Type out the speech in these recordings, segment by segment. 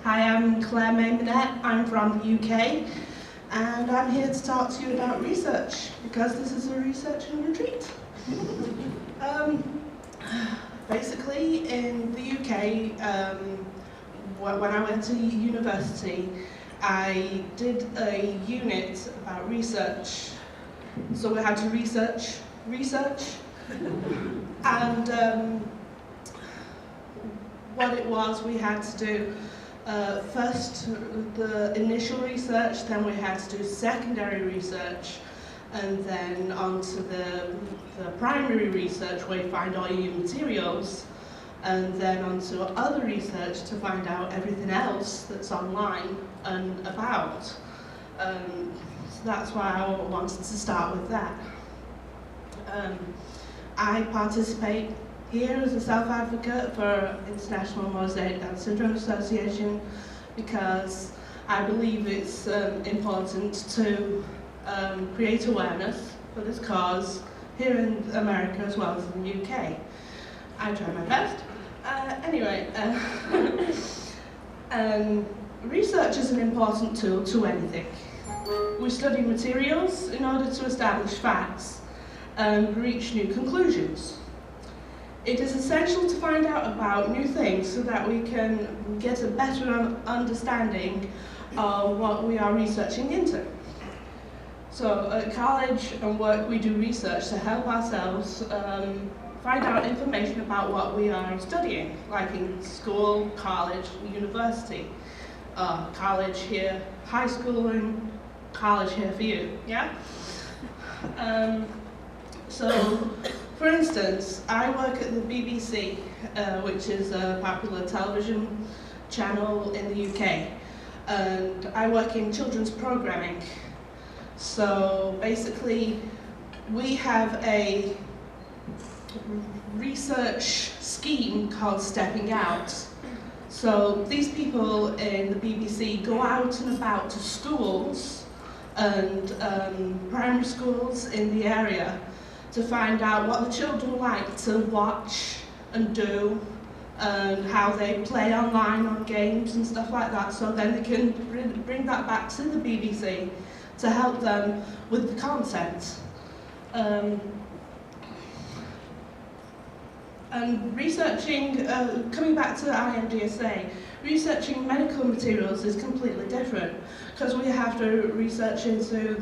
Hi, I'm Claire Maymonette. I'm from the UK, and I'm here to talk to you about research, because this is a research and retreat. Basically, in the UK, when I went to university, I did a unit about research. So we had to research, and what it was, we had to do first the initial research, then we had to do secondary research, and then on to the primary research where you find all your materials, and then on to other research to find out everything else that's online and about. So that's why I wanted to start with that. I participate here as a self-advocate for International Mosaic Down Syndrome Association because I believe it's important to create awareness for this cause here in America as well as in the UK. I try my best. Anyway, research is an important tool to anything. We study materials in order to establish facts and reach new conclusions. It is essential to find out about new things so that we can get a better understanding of what we are researching into. So at college and work we do research to help ourselves find out information about what we are studying, like in school, college, university. College here, high school, and college here for you, yeah? So, for instance, I work at the BBC, which is a popular television channel in the UK, and I work in children's programming. So basically, we have a research scheme called Stepping Out. So these people in the BBC go out and about to schools and primary schools in the area to find out what the children like to watch and do and how they play online on games and stuff like that, so then they can bring that back to the BBC to help them with the content. And researching, coming back to IMDSA, researching medical materials is completely different because we have to research into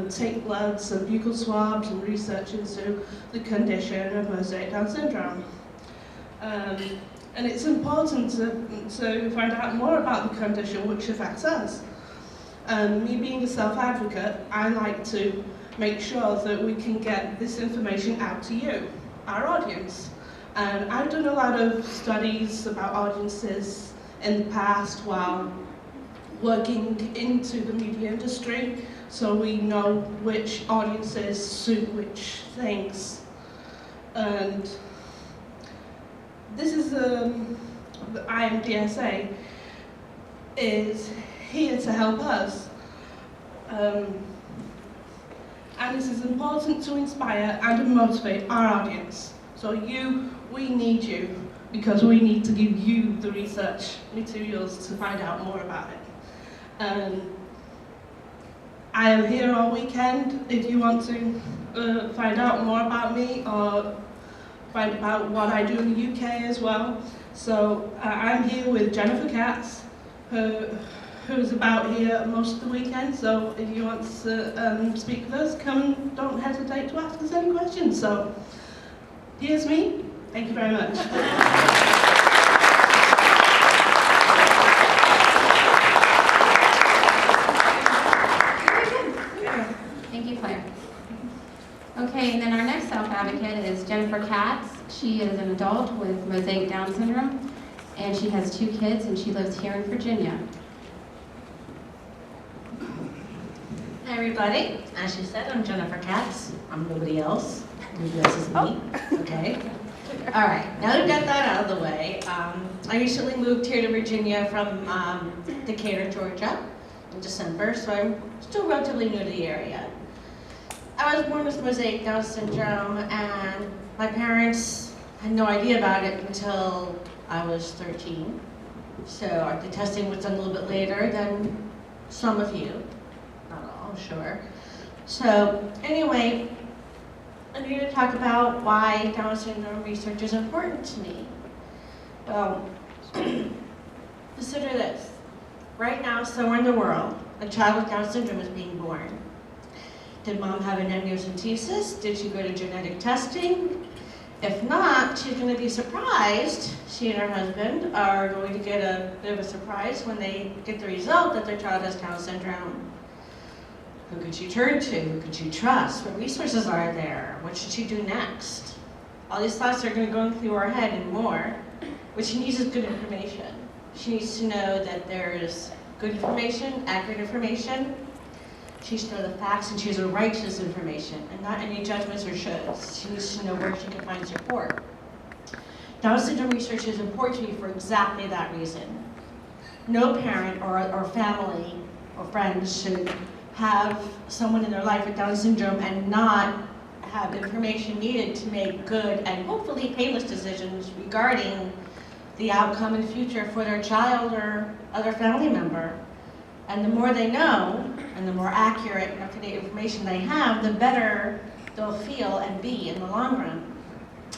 take bloods and buccal swabs and research into the condition of Mosaic Down syndrome. And it's important to find out more about the condition which affects us. Me being a self-advocate, I like to make sure that we can get this information out to you, our audience. And I've done a lot of studies about audiences in the past while working into the media industry, so we know which audiences suit which things. And this is the IMDSA is here to help us. And this is important to inspire and to motivate our audience. So we need you, because we need to give you the research materials to find out more about it. I am here all weekend if you want to find out more about me or find out what I do in the UK as well. So I'm here with Jennifer Katz, who's about here most of the weekend. So if you want to speak with us, come, don't hesitate to ask us any questions. So here's me. Thank you very much. Thank you, Claire. Okay, and then our next self-advocate is Jennifer Katz. She is an adult with Mosaic Down syndrome, and she has 2 kids, and she lives here in Virginia. Hi everybody, as she said, I'm Jennifer Katz. I'm nobody else. This is me. Okay. All right, now that we've got that out of the way, I recently moved here to Virginia from Decatur, Georgia in December, so I'm still relatively new to the area. I was born with Mosaic Down syndrome, and my parents had no idea about it until I was 13. So the testing was done a little bit later than some of you, not all, I'm sure. So anyway, I'm here to talk about why Down syndrome research is important to me. Well, consider this. Right now, somewhere in the world, a child with Down syndrome is being born. Did mom have an amniocentesis? Did she go to genetic testing? If not, she's going to be surprised. She and her husband are going to get a bit of a surprise when they get the result that their child has Down syndrome. Who could she turn to? Who could she trust? What resources are there? What should she do next? All these thoughts are going to go through her head and more. What she needs is good information. She needs to know that there's good information, accurate information. She needs to know the facts, and she needs a right to this information, and not any judgments or shoulds. She needs to know where she can find support. Down syndrome research is important to me for exactly that reason. No parent or family or friends should have someone in their life with Down syndrome and not have information needed to make good and hopefully painless decisions regarding the outcome and future for their child or other family member. And the more they know, and the more accurate and up-to-date information they have, the better they'll feel and be in the long run.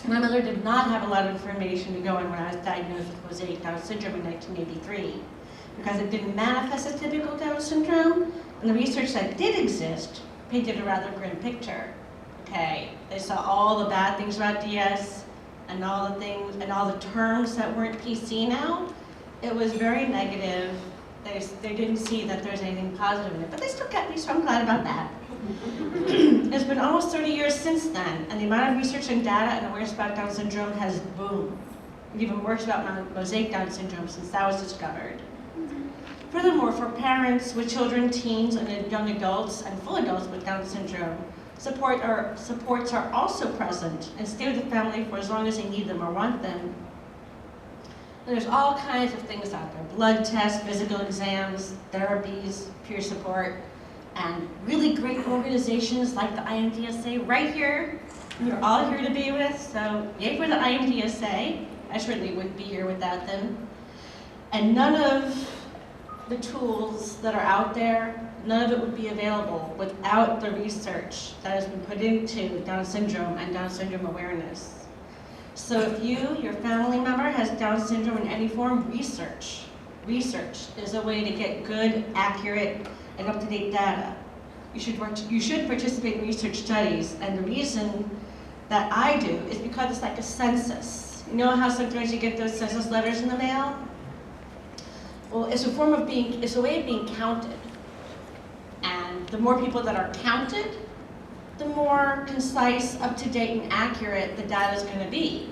My mother did not have a lot of information to go on when I was diagnosed with Mosaic Down syndrome in 1983, because it didn't manifest as typical Down syndrome, and the research that did exist painted a rather grim picture. Okay, they saw all the bad things about DS, and all the things, and all the terms that weren't PC now. It was very negative. They didn't see that there's anything positive in it, but they still kept me, so I'm glad about that. It's been almost 30 years since then, and the amount of research and data and awareness about Down syndrome has boomed. Even worse about Mosaic Down syndrome since that was discovered. Furthermore, for parents with children, teens, and young adults, and full adults with Down syndrome, supports are also present and stay with the family for as long as they need them or want them. And there's all kinds of things out there: blood tests, physical exams, therapies, peer support, and really great organizations like the IMDSA right here. You're all here to be with, so yay for the IMDSA. I certainly wouldn't be here without them. And none of the tools that are out there, none of it would be available without the research that has been put into Down syndrome and Down syndrome awareness. So if you, your family member, has Down syndrome in any form, research. Research is a way to get good, accurate, and up-to-date data. You should participate in research studies, and the reason that I do is because it's like a census. You know how sometimes you get those census letters in the mail? Well, it's a way of being counted. And the more people that are counted, the more concise, up-to-date, and accurate the data is going to be.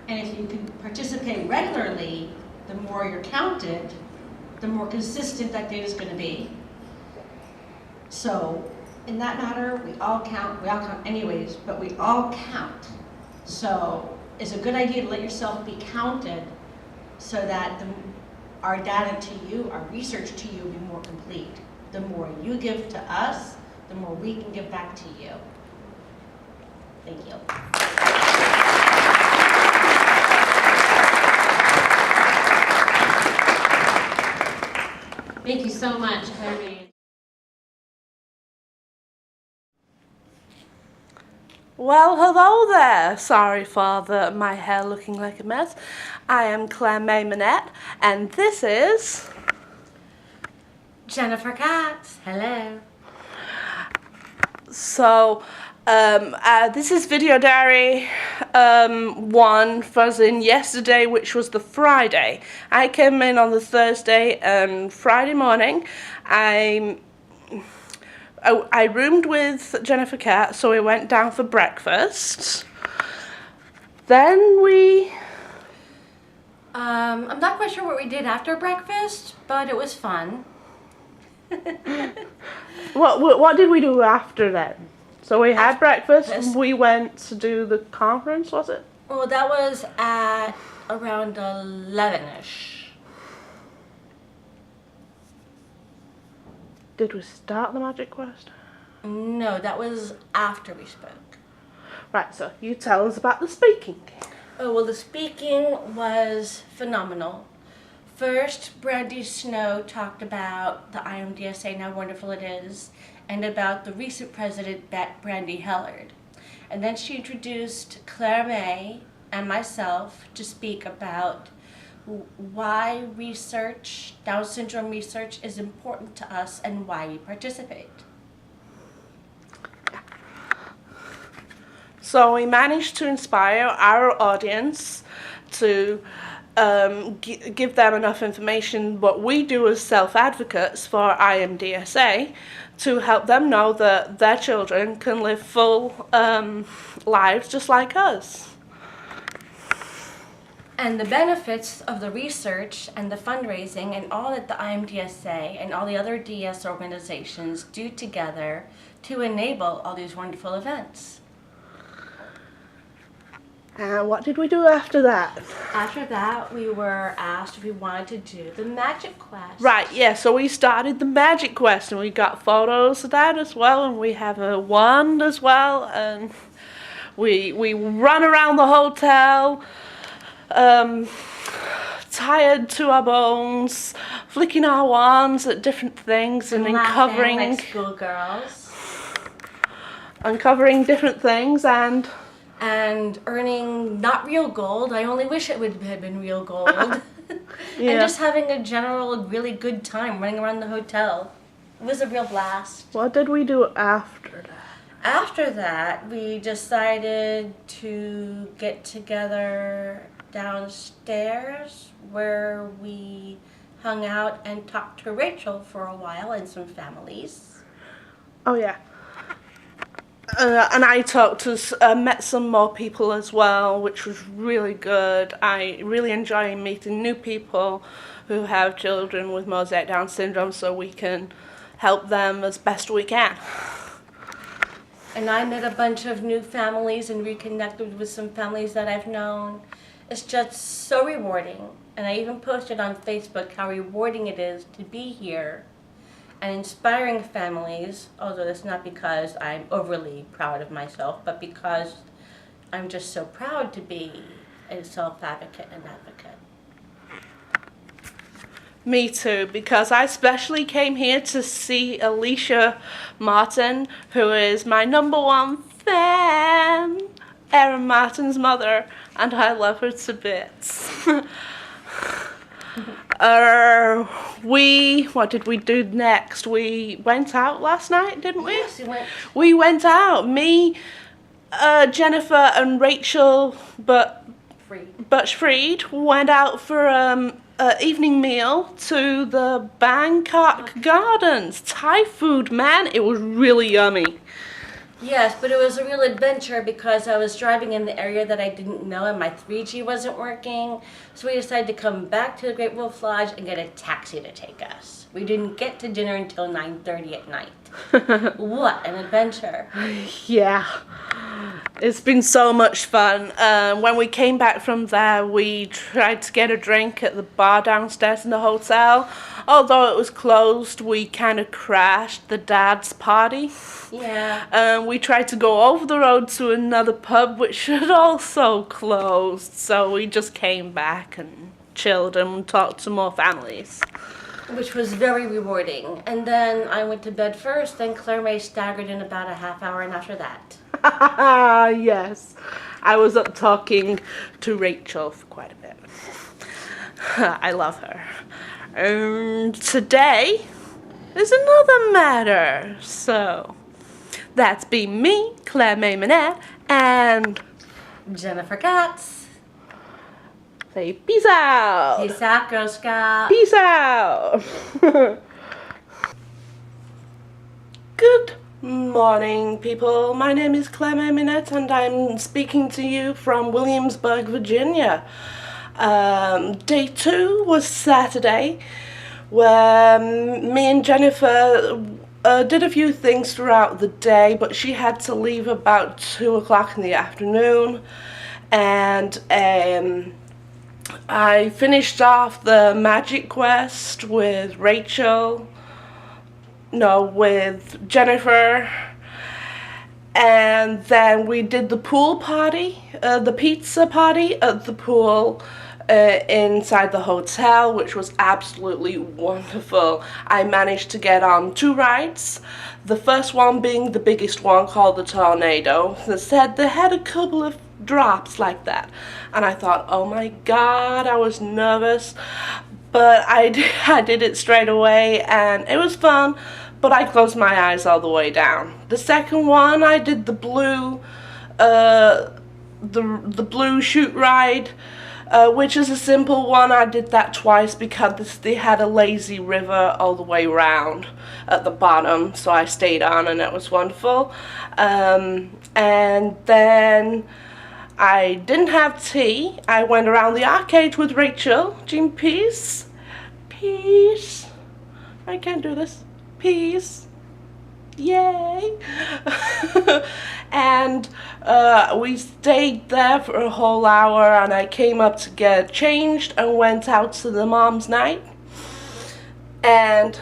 And if you can participate regularly, the more you're counted, the more consistent that data is going to be. So, in that matter, we all count anyways, but we all count. So, it's a good idea to let yourself be counted so that our data to you, our research to you, will be more complete. The more you give to us, the more we can give back to you. Thank you. Thank you so much, Claire. Well, hello there. Sorry for my hair looking like a mess. I am Claire May Manette, and this is Jennifer Katz. Hello. So, this is Video Diary 1, as in yesterday, which was the Friday. I came in on the Thursday and Friday morning. I roomed with Jennifer Katz, so we went down for breakfast. Then we... I'm not quite sure what we did after breakfast, but it was fun. What did we do after then? So we had breakfast, and we went to do the conference, was it? Well, that was at around 11-ish. Did we start the MagiQuest? No, that was after we spoke. Right, so you tell us about the speaking. Oh, well, the speaking was phenomenal. First, Brandy Snow talked about the IMDSA and how wonderful it is, and about the recent president, Brandy Hellard. And then she introduced Claire May and myself to speak about why research, Down syndrome research, is important to us and why we participate. So we managed to inspire our audience to give them enough information, what we do as self-advocates for IMDSA, to help them know that their children can live full lives just like us. And the benefits of the research and the fundraising and all that the IMDSA and all the other DS organizations do together to enable all these wonderful events. And what did we do after that? After that, we were asked if we wanted to do the MagiQuest. Right, yeah, so we started the MagiQuest and we got photos of that as well, and we have a wand as well, and we run around the hotel, tired to our bones, flicking our wands at different things and Laughing like schoolgirls. Uncovering different things and earning not real gold. I only wish it would have been real gold. Yeah. And just having a general really good time running around the hotel. It was a real blast. What did we do after that? After that, we decided to get together downstairs where we hung out and talked to Rachel for a while and some families. Oh yeah. And I met some more people as well, which was really good. I really enjoy meeting new people who have children with Mosaic Down syndrome, so we can help them as best we can. And I met a bunch of new families and reconnected with some families that I've known. It's just so rewarding. And I even posted on Facebook how rewarding it is to be here and inspiring families, although that's not because I'm overly proud of myself, but because I'm just so proud to be a self-advocate and advocate. Me too, because I especially came here to see Alicia Martin, who is my number 1 fan, Erin Martin's mother, and I love her to bits. What did we do next? We went out last night, didn't we? Yes, We went out. Me, Jennifer, and Rachel, Butch-Freed went out for an evening meal to the Bangkok Gardens. Thai food, man, it was really yummy. Yes, but it was a real adventure because I was driving in the area that I didn't know and my 3G wasn't working. So we decided to come back to the Great Wolf Lodge and get a taxi to take us. We didn't get to dinner until 9:30 at night. What an adventure. Yeah, it's been so much fun. When we came back from there, we tried to get a drink at the bar downstairs in the hotel. Although it was closed, we kind of crashed the dad's party. Yeah. We tried to go over the road to another pub, which had also closed. So we just came back and chilled and talked to more families. Which was very rewarding. And then I went to bed first, then Claire May staggered in about a half hour, and after that. Yes, I was up talking to Rachel for quite a bit. I love her. And today is another matter. So that's been me, Claire May Manette, and Jennifer Katz. Say peace out. Peace out, Girl Scout. Peace out. Good morning, people. My name is Claire May Manette, and I'm speaking to you from Williamsburg, Virginia. Day 2 was Saturday, where me and Jennifer did a few things throughout the day, but she had to leave about 2 o'clock in the afternoon, and I finished off the MagiQuest with with Jennifer, and then we did the pool party, the pizza party at the pool, inside the hotel, which was absolutely wonderful. I managed to get on 2 rides. The first one being the biggest one, called the Tornado. They had a couple of drops like that, and I thought, oh my god, I was nervous, but I did it straight away, and it was fun, but I closed my eyes all the way down. The second one, I did the blue the blue chute ride, which is a simple one. I did that twice because they had a lazy river all the way around at the bottom, so I stayed on, and it was wonderful. And then I didn't have tea. I went around the arcade with Rachel. Jean, peace. Peace. I can't do this. Peace. Yay. And we stayed there for a whole hour, and I came up to get changed and went out to the mom's night. And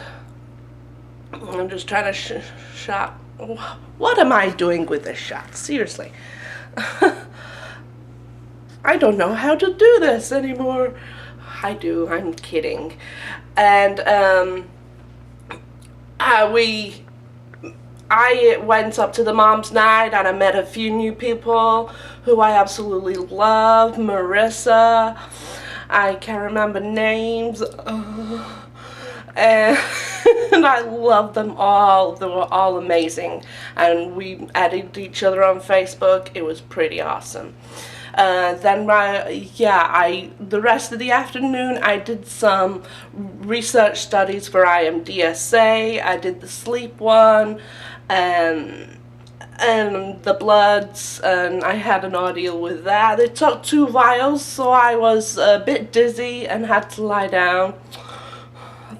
I'm just trying to shot. What am I doing with this shot? Seriously. I don't know how to do this anymore. I do, I'm kidding. And I went up to the mom's night, and I met a few new people who I absolutely love. Marissa, I can't remember names, and I love them all. They were all amazing, and we added each other on Facebook. It was pretty awesome. Then the rest of the afternoon I did some research studies for IMDSA. I did the sleep one and the bloods, and I had an ordeal with that. It took 2 vials, so I was a bit dizzy and had to lie down.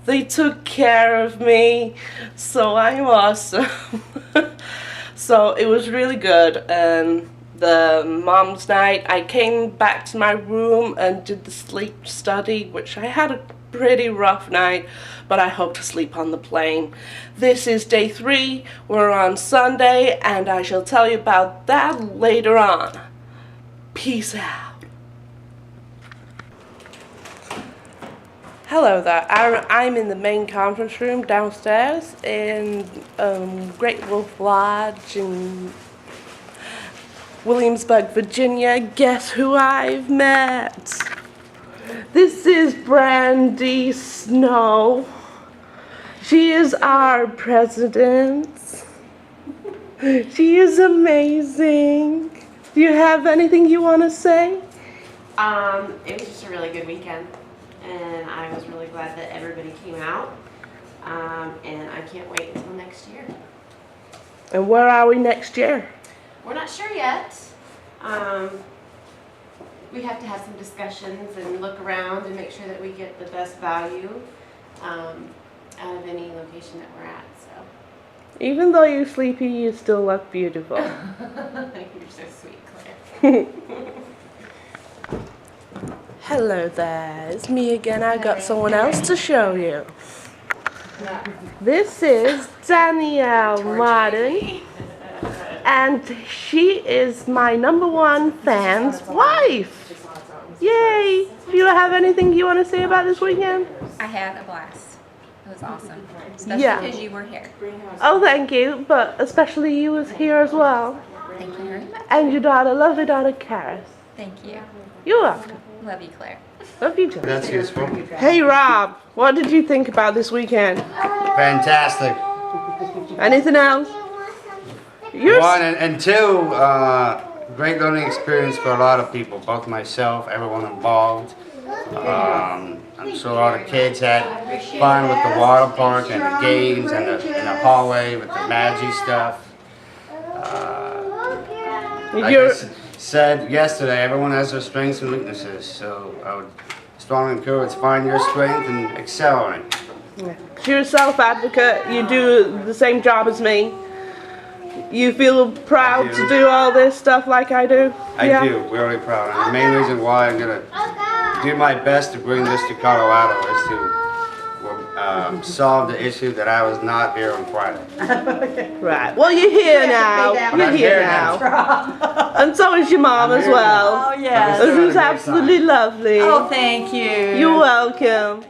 They took care of me, so I'm awesome. So it was really good. And the mom's night, I came back to my room and did the sleep study, which I had a pretty rough night, but I hope to sleep on the plane. This is day 3. We're on Sunday, and I shall tell you about that later on. Peace out. Hello there. I'm in the main conference room downstairs in Great Wolf Lodge in Williamsburg, Virginia. Guess who I've met? This is Brandy Snow. She is our president. She is amazing. Do you have anything you want to say? It was just a really good weekend, and I was really glad that everybody came out, and I can't wait until next year. And where are we next year? We're not sure yet. We have to have some discussions and look around and make sure that we get the best value out of any location that we're at. So. Even though you're sleepy, you still look beautiful. You're so sweet, Claire. Hello there, it's me again. I got someone else to show you. This is Danielle Martin, and she is my #1 fan's wife. Yay! Do you have anything you want to say about this weekend? I had a blast. It was awesome. Especially because you were here. Oh, thank you, but especially you was here as well. Thank you very much. And your daughter, lovely daughter, Karis. Thank you. You're welcome. Love you, Claire. Love you too. That's useful. Hey Rob, what did you think about this weekend? Fantastic. Anything else? You're 1 and 2, great learning experience for a lot of people, both myself, everyone involved. I'm sure a lot of kids had fun with the water park and the games and the hallway with the Magi stuff. Like I said yesterday, everyone has their strengths and weaknesses, so I would strongly encourage find your strength and excel in it. You're a self-advocate. You do the same job as me. You feel proud to do all this stuff like I do? I do, really proud. And the main reason why I'm going to do my best to bring this to Colorado is to solve the issue that I was not here on Friday. Right. Well, you're here now. I'm You're here here now. And so is your mom I'm as here well. Oh, yes. It was absolutely lovely. Oh, thank you. You're welcome.